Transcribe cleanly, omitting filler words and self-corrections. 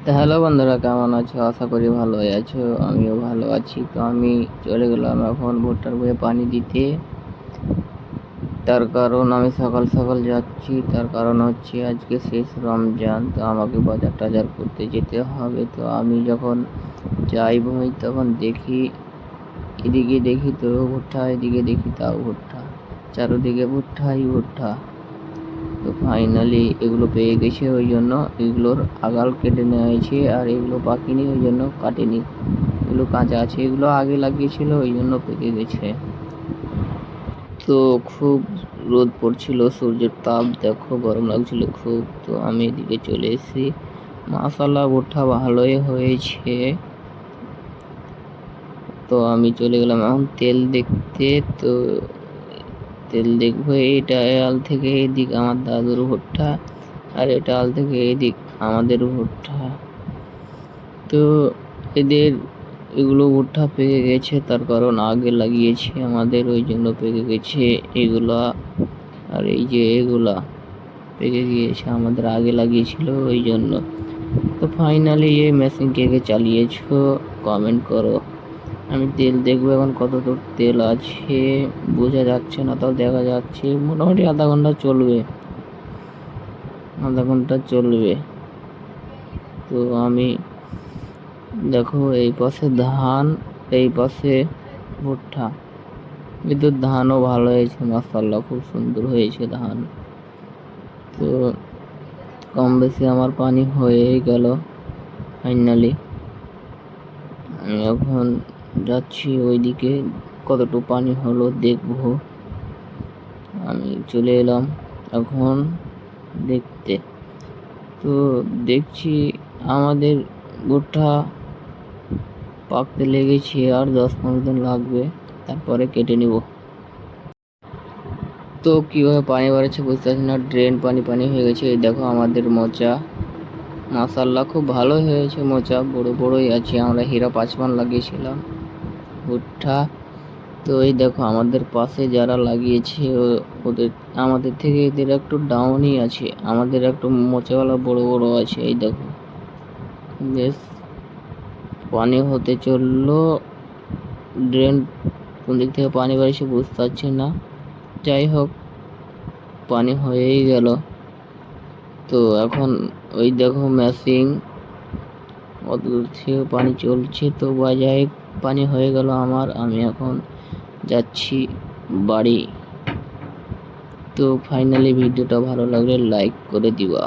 তো হ্যালো বন্ধুরা, কেমন আছো? আশা করি ভালোই আছো। আমিও ভালো আছি। তো আমি চলে গেলাম এখন ভুট্টার বয়ে পানি দিতে। তার কারণ আমি সকাল সকাল যাচ্ছি, তার কারণ হচ্ছে আজকে শেষ রমজান। তো আমাকে বাজার টাজার করতে যেতে হবে। তো আমি যখন যাই বই তখন দেখি, এদিকে দেখি তো ভুট্টা, এদিকে দেখি তাও ভুট্টা, চারোদিকে ভুট্টাই ভুট্টা। তো ফাইনালি এগুলো পেয়ে গেছে, ওই জন্য এগুলোর আগাল কেটে নেওয়া হয়েছে। আর এগুলো পাকেনি, ওই জন্য কাটেনি। এগুলো কাঁচা আছে, এগুলো আগে লাগিয়েছিল, ওই জন্য পেকে গেছে। তো খুব রোদ পড়ছিল, সূর্যের তাপ দেখো, গরম লাগছিল খুব। তো আমি এদিকে চলে এসেছি। মাশাআল্লাহ ভুট্টা ভালোই হয়েছে। তো আমি চলে গেলাম এখন তেল দেখতে। তো তেল দেখবো। এইটা আল থেকে এদিক আমার দাদুর ভুট্টা, আর এটা আল থেকে এদিক আমাদের ভুট্টা। তো এদের এগুলো ভুট্টা পেকে গেছে, তার কারণ আগে লাগিয়েছে আমাদের, ওই জন্য পেকে গেছে এগুলা। আর এই যে এগুলা পেকে গিয়েছে, আমাদের আগে লাগিয়েছিল ওই জন্য। তো ফাইনালি এই মেশিন কে কে চালিয়েছো কমেন্ট করো। আমি তেল দেখবো এখন কতদূর তেল আছে, বোঝা যাচ্ছে না, তাও দেখা যাচ্ছে মোটামুটি আধা ঘন্টা চলবে, আধা ঘন্টা চলবে। তো আমি দেখো এই পাশে ধান, এই পাশে ভুট্টা। কিন্তু ধানও ভালো হয়েছে, মাশাআল্লাহ খুব সুন্দর হয়েছে ধান। তো কম বেশি আমার পানি হয়েই গেল ফাইনালি। আমি এখন যাচ্ছি ওইদিকে, কতটুকু পানি হলো দেখবো। আমি চলে এলাম এখন দেখতে। তো দেখছি আমাদের ভুট্টা পাকতে লেগেছে, আর 10-15 দিন লাগবে, তারপরে কেটে নিব। তো কীভাবে পানি বাড়াচ্ছে বুঝতে পারছি না, ড্রেন পানি পানি হয়ে গেছে। এই দেখো আমাদের মোচা, মাশাআল্লাহ খুব ভালো হয়েছে মোচা, বড় বড়ই আছে। আমরা হীরা 5 মান লাগিয়েছিলাম ভুট্টা। তো এই দেখো আমাদের পাশে যারা লাগিয়েছে ওদের, আমাদের থেকে এদের একটু ডাউনই আছে, আমাদের একটু মোচাওয়ালা বড় বড় আছে। এই দেখো বেশ পানি হতে চললো। ড্রেন কোন দিক থেকে পানি বাড়ছে বুঝতে পারছি না, যাই হোক পানি হয়েই গেল। তো এখন ওই দেখো মেশিন অত দূর থেকে পানি চলছে। তো বাজারে পানি হয়ে গেল আমার, আমি এখন যাচ্ছি বাড়ি। তো ফাইনালি ভিডিওটা ভালো লাগলে লাইক করে দিবা।